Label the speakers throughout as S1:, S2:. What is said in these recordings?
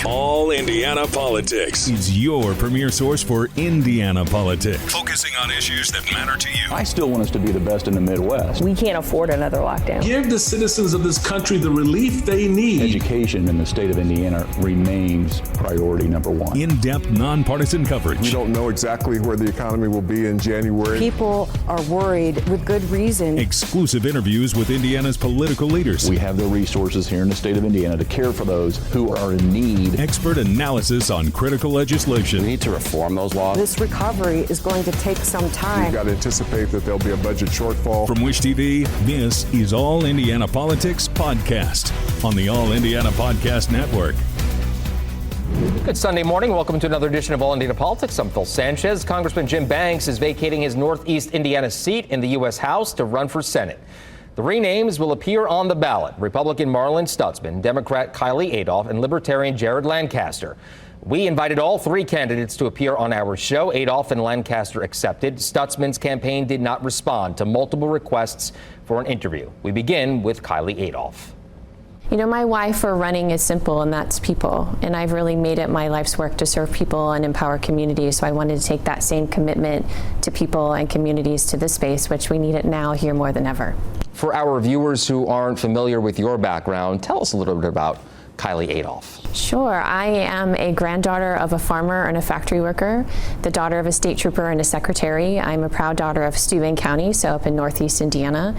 S1: All Indiana Politics is your premier source for Indiana politics, focusing on issues that matter to you.
S2: I still want us to be the best in the Midwest.
S3: We can't afford another lockdown.
S4: Give the citizens of this country the relief they need.
S2: Education in the state of Indiana remains priority number one.
S1: In-depth, nonpartisan coverage.
S5: We don't know exactly where the economy will be in January.
S3: People are worried with good reason.
S1: Exclusive interviews with Indiana's political leaders.
S2: We have the resources here in the state of Indiana to care for those who are in need.
S1: Expert analysis on critical legislation.
S6: We need to reform those laws.
S3: This recovery is going to take some time.
S5: We've got to anticipate that there'll be a budget shortfall.
S1: From Wish TV, this is All Indiana Politics Podcast on the All Indiana Podcast Network.
S7: Good Sunday morning. Welcome to another edition of All Indiana Politics. I'm Phil Sanchez. Congressman Jim Banks is vacating his Northeast Indiana seat in the U.S. House to run for Senate. The renames will appear on the ballot: Republican Marlin Stutzman, Democrat Kiley Adolph, and Libertarian Jarrad Lancaster. We invited all three candidates to appear on our show. Adolph and Lancaster accepted. Stutzman's campaign did not respond to multiple requests for an interview. We begin with Kiley Adolph.
S8: You know, my why for running is simple, and that's people. And I've really made it my life's work to serve people and empower communities. So I wanted to take that same commitment to people and communities to this space, which we need it now here more than ever.
S7: For our viewers who aren't familiar with your background, tell us a little bit about Kiley Adolph.
S8: Sure. I am a granddaughter of a farmer and a factory worker, the daughter of a state trooper and a secretary. I'm a proud daughter of Steuben County, so up in Northeast Indiana.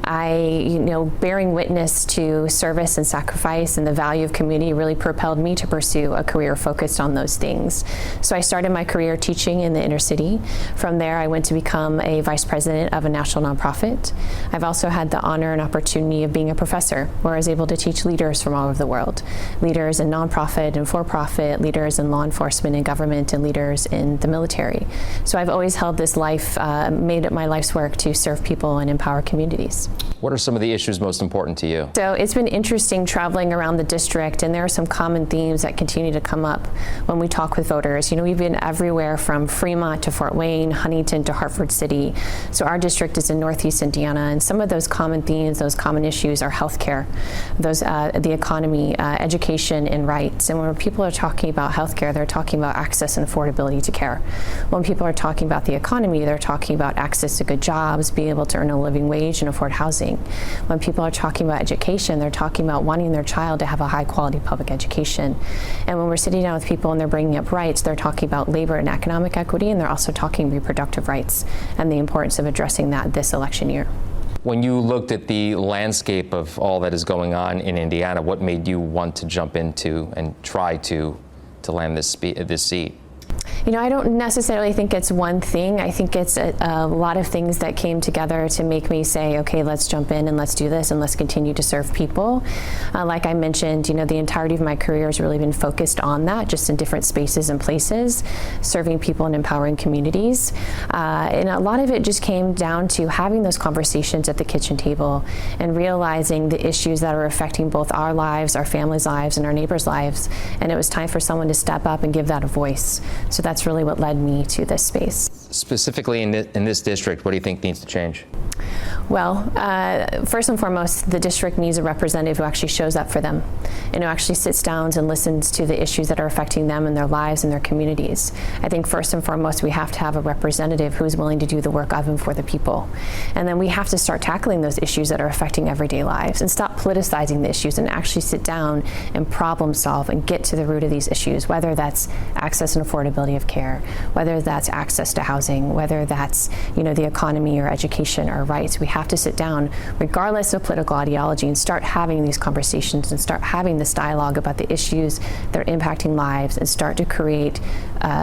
S8: Bearing witness to service and sacrifice and the value of community really propelled me to pursue a career focused on those things. So I started my career teaching in the inner city. From there, I went to become a vice president of a national nonprofit. I've also had the honor and opportunity of being a professor, where I was able to teach leaders from all over the world. Leaders in nonprofit and for-profit, leaders in law enforcement and government, and leaders in the military. So I've always held this life, made it my life's work to serve people and empower communities.
S7: What are some of the issues most important to you?
S8: So it's been interesting traveling around the district, and there are some common themes that continue to come up when we talk with voters. You know, we've been everywhere from Fremont to Fort Wayne, Huntington to Hartford City. So our district is in Northeast Indiana, and some of those common themes, those common issues are healthcare, the economy, education, and rights. And when people are talking about healthcare, they're talking about access and affordability to care. When people are talking about the economy, they're talking about access to good jobs, being able to earn a living wage and afford housing. When people are talking about education, they're talking about wanting their child to have a high quality public education. And when we're sitting down with people and they're bringing up rights, they're talking about labor and economic equity, and they're also talking reproductive rights and the importance of addressing that this election year.
S7: When you looked at the landscape of all that is going on in Indiana, what made you want to jump into and try to land this seat?
S8: You know, I don't necessarily think it's one thing. I think it's a lot of things that came together to make me say, okay, let's jump in and let's do this and let's continue to serve people. Like I mentioned, you know, the entirety of my career has really been focused on that, just in different spaces and places, serving people and empowering communities. And a lot of it just came down to having those conversations at the kitchen table and realizing the issues that are affecting both our lives, our families' lives, and our neighbors' lives. And it was time for someone to step up and give that a voice. So that's really what led me to this space.
S7: Specifically in this district, what do you think needs to change?
S8: Well, first and foremost, the district needs a representative who actually shows up for them and who actually sits down and listens to the issues that are affecting them and their lives and their communities. I think first and foremost, we have to have a representative who's willing to do the work of and for the people. And then we have to start tackling those issues that are affecting everyday lives and stop politicizing the issues and actually sit down and problem solve and get to the root of these issues, whether that's access and affordability of care, whether that's access to housing, whether that's, you know, the economy or education or rights. We have to sit down, regardless of political ideology, and start having these conversations and start having this dialogue about the issues that are impacting lives and start to create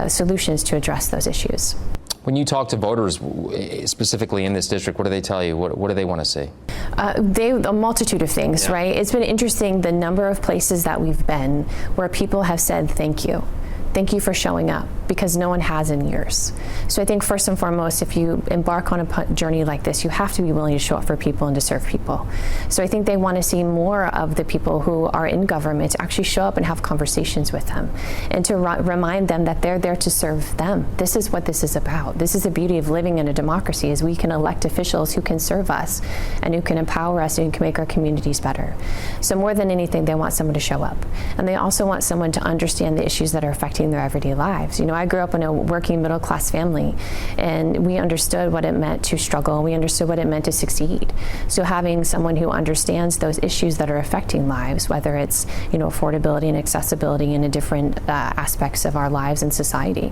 S8: solutions to address those issues.
S7: When you talk to voters, specifically in this district, what do they tell you? What do they want to see?
S8: A multitude of things, right? It's been interesting the number of places that we've been where people have said, thank you. Thank you for showing up. because no one has in years. So I think first and foremost, if you embark on a journey like this, you have to be willing to show up for people and to serve people. So I think they want to see more of the people who are in government to actually show up and have conversations with them, and to remind them that they're there to serve them. This is what this is about. This is the beauty of living in a democracy, is we can elect officials who can serve us and who can empower us and who can make our communities better. So more than anything, they want someone to show up. And they also want someone to understand the issues that are affecting their everyday lives. You know, I grew up in a working middle class family, and we understood what it meant to struggle. We understood what it meant to succeed. So having someone who understands those issues that are affecting lives, whether it's, you know, affordability and accessibility in the different aspects of our lives and society.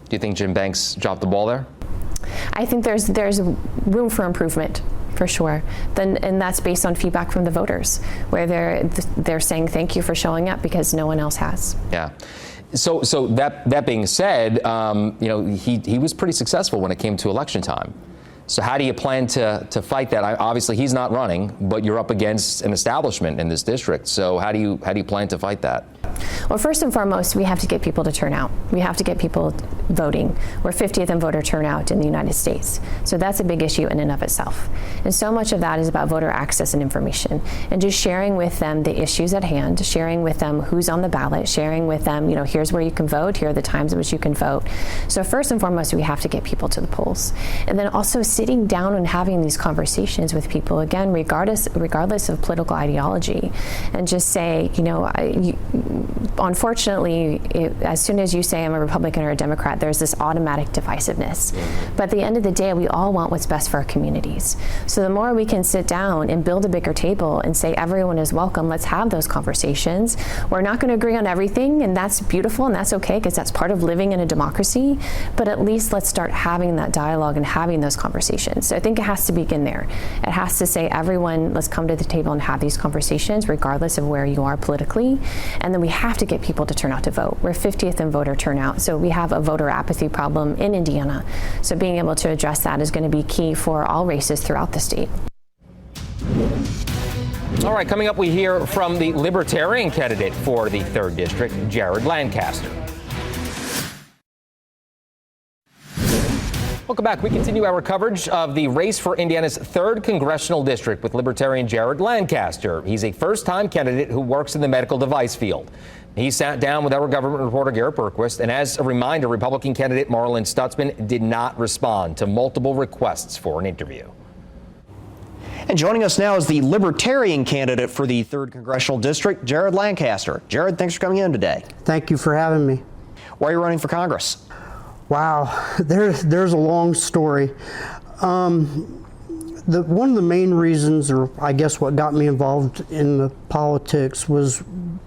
S7: Do you think Jim Banks dropped the ball there?
S8: I think there's room for improvement, for sure. And that's based on feedback from the voters, where they're saying thank you for showing up because no one else has.
S7: Yeah. So that being said, you know, he was pretty successful when it came to election time. So how do you plan to fight that? Obviously, he's not running, but you're up against an establishment in this district. So how do you plan to fight that?
S8: Well, first and foremost, we have to get people to turn out. We have to get people voting. We're 50th in voter turnout in the United States. So that's a big issue in and of itself. And so much of that is about voter access and information, and just sharing with them the issues at hand, sharing with them who's on the ballot, sharing with them, you know, here's where you can vote, here are the times in which you can vote. So first and foremost, we have to get people to the polls. And then also sitting down and having these conversations with people, again, regardless of political ideology, and just say, you know, unfortunately, as soon as you say I'm a Republican or a Democrat, there's this automatic divisiveness. But at the end of the day, we all want what's best for our communities. So the more we can sit down and build a bigger table and say everyone is welcome, let's have those conversations. We're not going to agree on everything, and that's beautiful and that's okay, because that's part of living in a democracy. But at least let's start having that dialogue and having those conversations. So I think it has to begin there. It has to say, everyone, let's come to the table and have these conversations, regardless of where you are politically. And then we have to get people to turn out to vote. We're 50th in voter turnout, so we have a voter apathy problem in Indiana. So being able to address that is going to be key for all races throughout the state.
S7: All right, coming up, we hear from the Libertarian candidate for the 3rd District, Jarrad Lancaster. Welcome back. We continue our coverage of the race for Indiana's 3rd Congressional District with Libertarian Jarrad Lancaster. He's a first-time candidate who works in the medical device field. He sat down with our government reporter, Garrett Berquist, and as a reminder, Republican candidate Marlin Stutzman did not respond to multiple requests for an interview.
S6: And joining us now is the Libertarian candidate for the 3rd Congressional District, Jarrad Lancaster. Jarrad, thanks for coming in today.
S9: Thank you for having me.
S6: Why are you running for Congress?
S9: Wow, there's a long story. One of the main reasons, or I guess what got me involved in the politics, was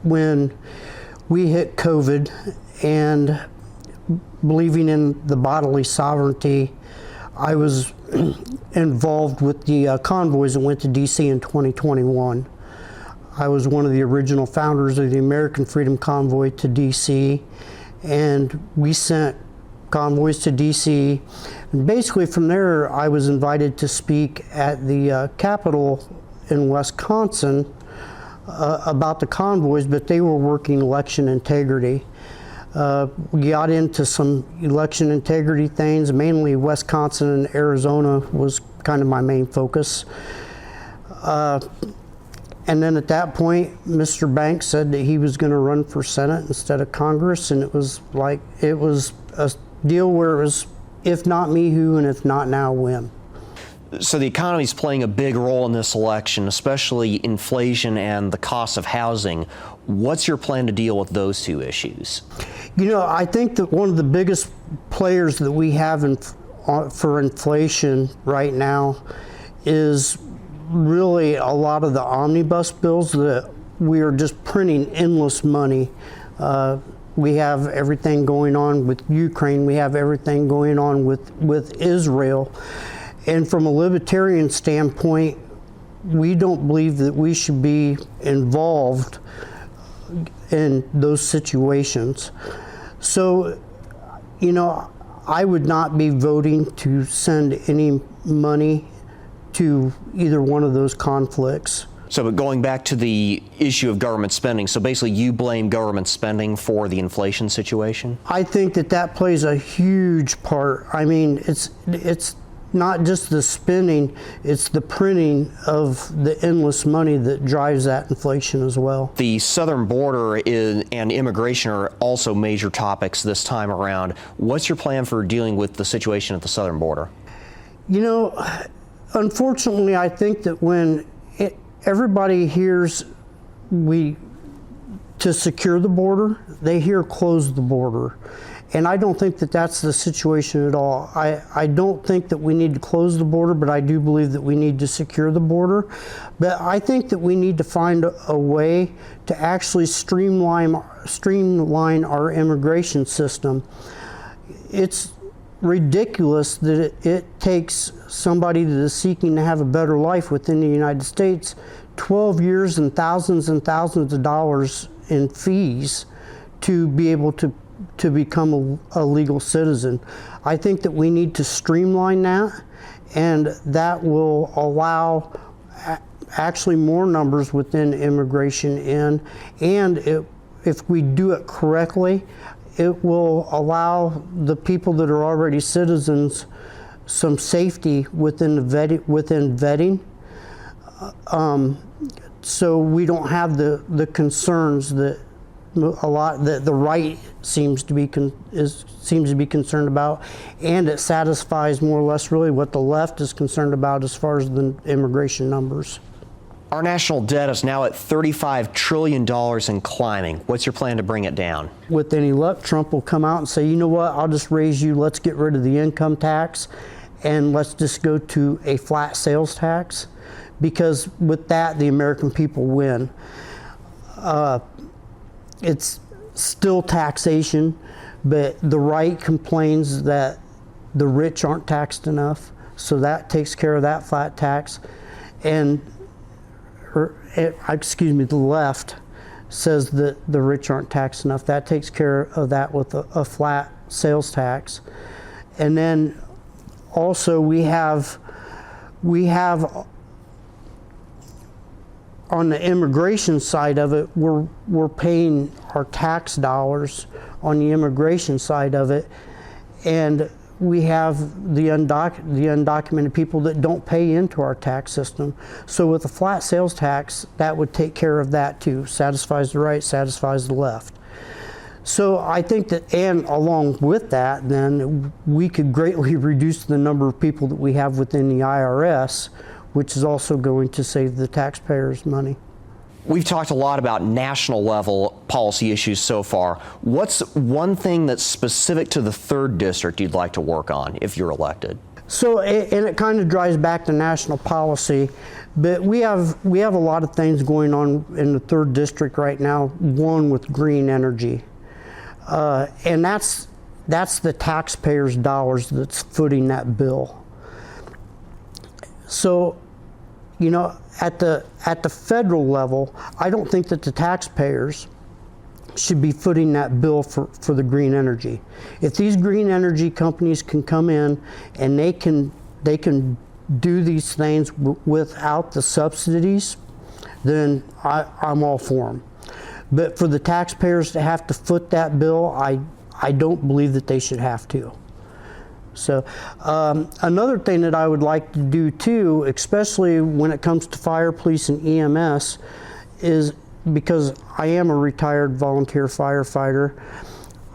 S9: when we hit COVID, and believing in the bodily sovereignty, I was involved with the convoys that went to D.C. in 2021. I was one of the original founders of the American Freedom Convoy to D.C., and we sent convoys to D.C. And basically from there, I was invited to speak at the Capitol in Wisconsin about the convoys, but they were working election integrity. We got into some election integrity things, mainly Wisconsin and Arizona was kind of my main focus. And then at that point, Mr. Banks said that he was going to run for Senate instead of Congress, and it was a deal where it was, if not me, who, and if not now, when.
S6: So the economy is playing a big role in this election, especially inflation and the cost of housing. What's your plan to deal with those two issues?
S9: You know, I think that one of the biggest players that we have for inflation right now is really a lot of the omnibus bills that we are just printing endless money. We have everything going on with Ukraine. We have everything going on with Israel. And from a libertarian standpoint, we don't believe that we should be involved in those situations. So, you know, I would not be voting to send any money to either one of those conflicts.
S6: So, but going back to the issue of government spending, so basically you blame government spending for the inflation situation?
S9: I think that plays a huge part. I mean, it's not just the spending, it's the printing of the endless money that drives that inflation as well.
S6: The southern border and immigration are also major topics this time around. What's your plan for dealing with the situation at the southern border?
S9: You know, unfortunately, I think that when everybody hears to secure the border, they hear close the border. And I don't think that that's the situation at all. I don't think that we need to close the border, but I do believe that we need to secure the border. But I think that we need to find a way to actually streamline our immigration system. It's ridiculous that it takes somebody that is seeking to have a better life within the United States 12 years and thousands of dollars in fees to be able to become a legal citizen. I think that we need to streamline that, and that will allow actually more numbers within immigration in, and if we do it correctly, it will allow the people that are already citizens some safety within vetting, so we don't have the concerns that that the right seems to be concerned about, and it satisfies more or less really what the left is concerned about as far as the immigration numbers.
S6: Our national debt is now at $35 trillion and climbing. What's your plan to bring it down?
S9: With any luck, Trump will come out and say, you know what, I'll just raise you, let's get rid of the income tax, and let's just go to a flat sales tax, because with that, the American people win. It's still taxation, but the right complains that the rich aren't taxed enough, so that takes care of that flat tax. And the left says that the rich aren't taxed enough. That takes care of that with a flat sales tax. And then also we have on the immigration side of it, we're paying our tax dollars on the immigration side of it, and we have the undocumented people that don't pay into our tax system. So with a flat sales tax, that would take care of that too. Satisfies the right, satisfies the left. So I think that, and along with that, then we could greatly reduce the number of people that we have within the IRS, which is also going to save the taxpayers money.
S6: We've talked a lot about national level policy issues so far. What's one thing that's specific to the 3rd District you'd like to work on if you're elected?
S9: So, and it kind of drives back to national policy, but we have a lot of things going on in the 3rd District right now, one with green energy. And that's the taxpayers' dollars that's footing that bill. So, you know, at the federal level, I don't think that the taxpayers should be footing that bill for the green energy. If these green energy companies can come in and they can do these things without the subsidies, then I'm all for them. But for the taxpayers to have to foot that bill, I don't believe that they should have to. So another thing that I would like to do too, especially when it comes to fire, police, and EMS, is because I am a retired volunteer firefighter,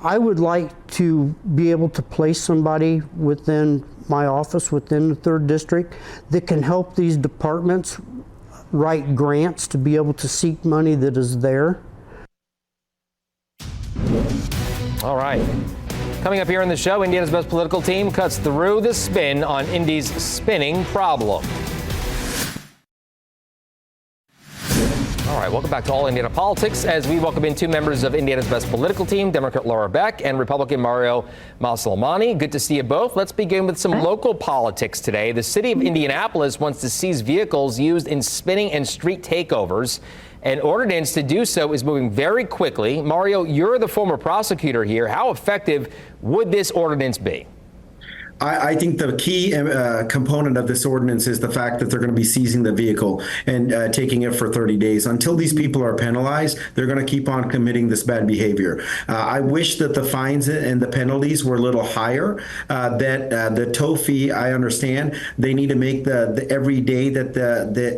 S9: I would like to be able to place somebody within my office, within the 3rd District, that can help these departments write grants to be able to seek money that is there.
S7: All right. Coming up here on the show, Indiana's best political team cuts through the spin on Indy's spinning problem. All right, welcome back to All Indiana Politics as we welcome in 2 members of Indiana's best political team, Democrat Laura Beck and Republican Mario Maslamani. Good to see you both. Let's begin with some local politics today. The city of Indianapolis wants to seize vehicles used in spinning and street takeovers. An ordinance to do so is moving very quickly. Mario, you're the former prosecutor here. How effective would this ordinance be?
S10: I think the key component of this ordinance is the fact that they're going to be seizing the vehicle and taking it for 30 days. Until these people are penalized, they're going to keep on committing this bad behavior. I wish that the fines and the penalties were a little higher. That the tow fee, I understand, they need to make the every day that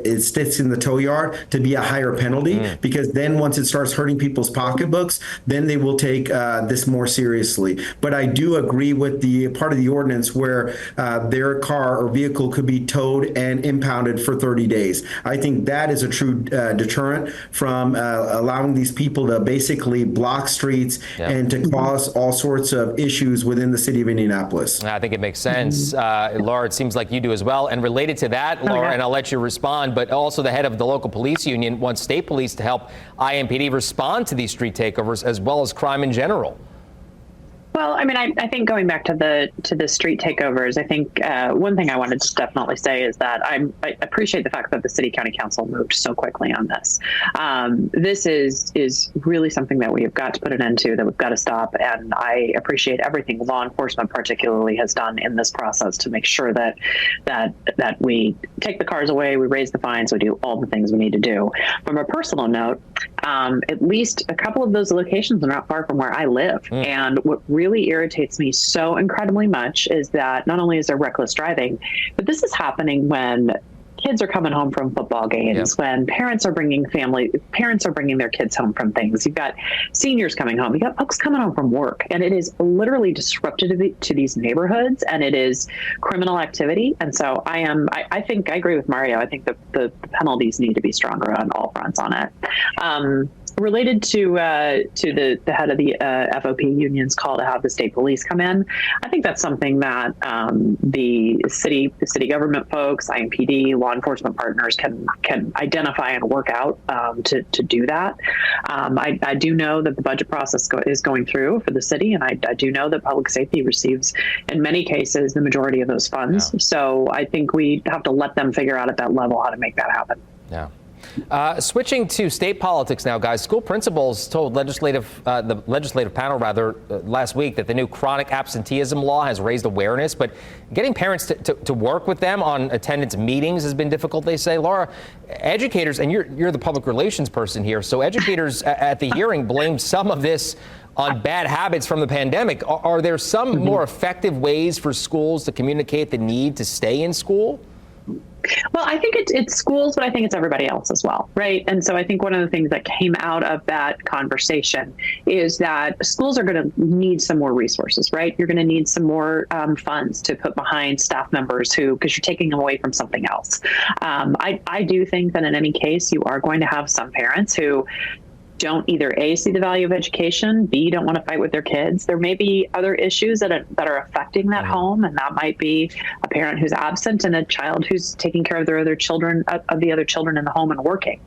S10: it sits in the tow yard to be a higher penalty, because then once it starts hurting people's pocketbooks, then they will take this more seriously. But I do agree with the part of the ordinance where their car or vehicle could be towed and impounded for 30 days. I think that is a true deterrent from allowing these people to basically block streets and to cause all sorts of issues within the city of Indianapolis.
S7: I think it makes sense. Laura, it seems like you do as well. And related to that, Laura, and I'll let you respond, but also the head of the local police union wants state police to help IMPD respond to these street takeovers as well as crime in general.
S11: Well, I mean, I think going back to the street takeovers, I think one thing I wanted to definitely say is that I appreciate the fact that the city county council moved so quickly on this. This is really something that we have got to put an end to, that we've got to stop. And I appreciate everything law enforcement particularly has done in this process to make sure that we take the cars away, we raise the fines, we do all the things we need to do. From a personal note, at least a couple of those locations are not far from where I live. And what really irritates me so incredibly much is that not only is there reckless driving, but this is happening when kids are coming home from football games, when parents are bringing their kids home from things. You've got seniors coming home. You've got folks coming home from work, and it is literally disruptive to these neighborhoods, and it is criminal activity. And so I think I agree with Mario. I think the penalties need to be stronger on all fronts on it. Related to the head of the FOP union's call to have the state police come in, I think that's something that the city government folks, IMPD, law enforcement partners can identify and work out to do that. I do know that the budget process is going through for the city, and I do know that public safety receives, in many cases, the majority of those funds. Yeah. So I think we have to let them figure out at that level how to make that happen.
S7: Yeah. Switching to state politics now, guys. School principals told the legislative panel last week that the new chronic absenteeism law has raised awareness, but getting parents to work with them on attendance meetings has been difficult, they say. Laura, educators, and you're the public relations person here, so educators at the hearing blamed some of this on bad habits from the pandemic. Are there some more effective ways for schools to communicate the need to stay in school?
S11: Well, I think it's schools, but I think it's everybody else as well, right? And so I think one of the things that came out of that conversation is that schools are going to need some more resources, right? You're going to need some more funds to put behind staff members because you're taking them away from something else. I do think that in any case, you are going to have some parents who don't either A, see the value of education, B, don't want to fight with their kids. There may be other issues that are affecting that home, and that might be a parent who's absent and a child who's taking care of the other children in the home and working.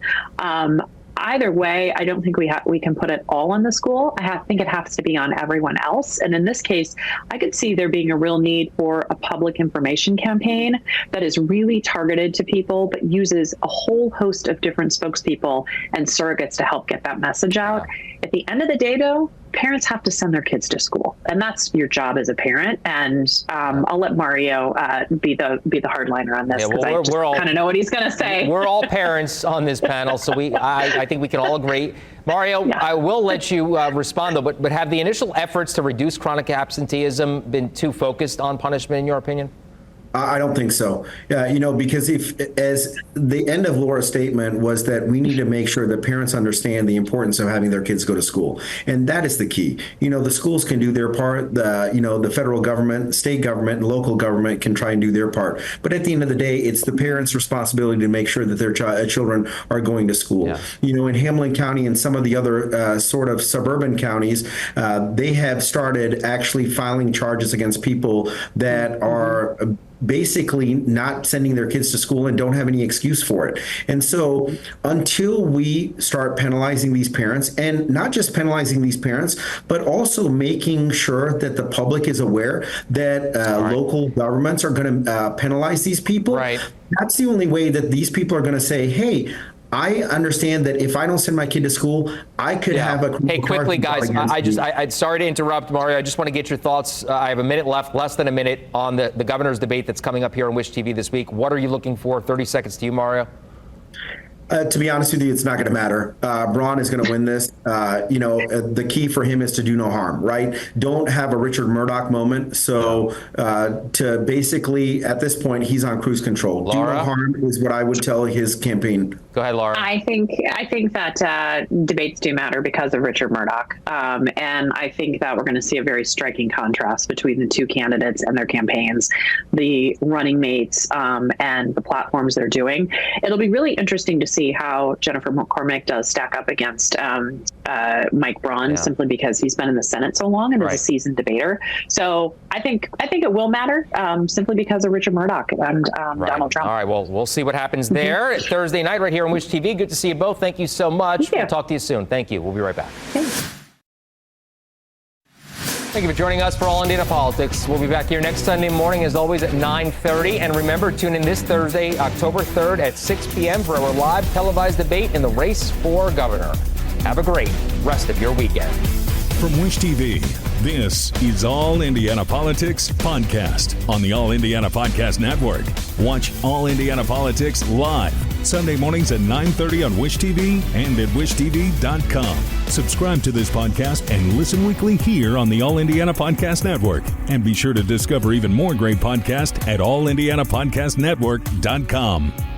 S11: Either way, I don't think we can put it all on the school. I think it has to be on everyone else. And in this case, I could see there being a real need for a public information campaign that is really targeted to people, but uses a whole host of different spokespeople and surrogates to help get that message out. At the end of the day, though, parents have to send their kids to school, and that's your job as a parent. And I'll let Mario be the hardliner on this, because I just kind of know what he's going to say.
S7: We're all parents on this panel, so I think we can all agree. Mario, I will let you respond, though, but have the initial efforts to reduce chronic absenteeism been too focused on punishment, in your opinion?
S10: I don't think so. Because as the end of Laura's statement was that we need to make sure that parents understand the importance of having their kids go to school. And that is the key. The schools can do their part. The federal government, state government, and local government can try and do their part. But at the end of the day, it's the parents' responsibility to make sure that their children are going to school. Yeah. In Hamilton County and some of the other sort of suburban counties, they have started actually filing charges against people that are basically not sending their kids to school and don't have any excuse for it. And so until we start penalizing these parents, and not just penalizing these parents, but also making sure that the public is aware that local governments are going to penalize these people, that's the only way that these people are going to say, hey, I understand that if I don't send my kid to school, I could have a.
S7: Hey, quickly, guys. I'm sorry to interrupt, Mario. I just want to get your thoughts. I have a minute left, less than a minute, on the governor's debate that's coming up here on Wish TV this week. What are you looking for? 30 seconds to you, Mario.
S10: To be honest with you, it's not going to matter. Braun is going to win this. The key for him is to do no harm, right? Don't have a Richard Murdoch moment. So to basically, at this point, he's on cruise control.
S7: Laura?
S10: Do no harm is what I would tell his campaign.
S7: Go ahead, Laura.
S11: I think that debates do matter because of Richard Murdoch. And I think that we're going to see a very striking contrast between the two candidates and their campaigns, the running mates, and the platforms they're doing. It'll be really interesting to see how Jennifer McCormick does stack up against Mike Braun, simply because he's been in the Senate so long and is a seasoned debater. So I think it will matter simply because of Richard Murdoch and Donald Trump.
S7: All right, well, we'll see what happens there. Thursday night right here on Wish TV. Good to see you both. Thank you so much. We'll talk to you soon. Thank you. We'll be right back. Thank you for joining us for All Indiana Politics. We'll be back here next Sunday morning, as always, at 9:30. And remember, tune in this Thursday, October 3rd at 6 p.m. for our live televised debate in the race for governor. Have a great rest of your weekend.
S1: From Wish TV, this is All Indiana Politics Podcast on the All Indiana Podcast Network. Watch All Indiana Politics live Sunday mornings at 9:30 on Wish TV and at wishtv.com. Subscribe to this podcast and listen weekly here on the All Indiana Podcast Network. And be sure to discover even more great podcasts at allindianapodcastnetwork.com.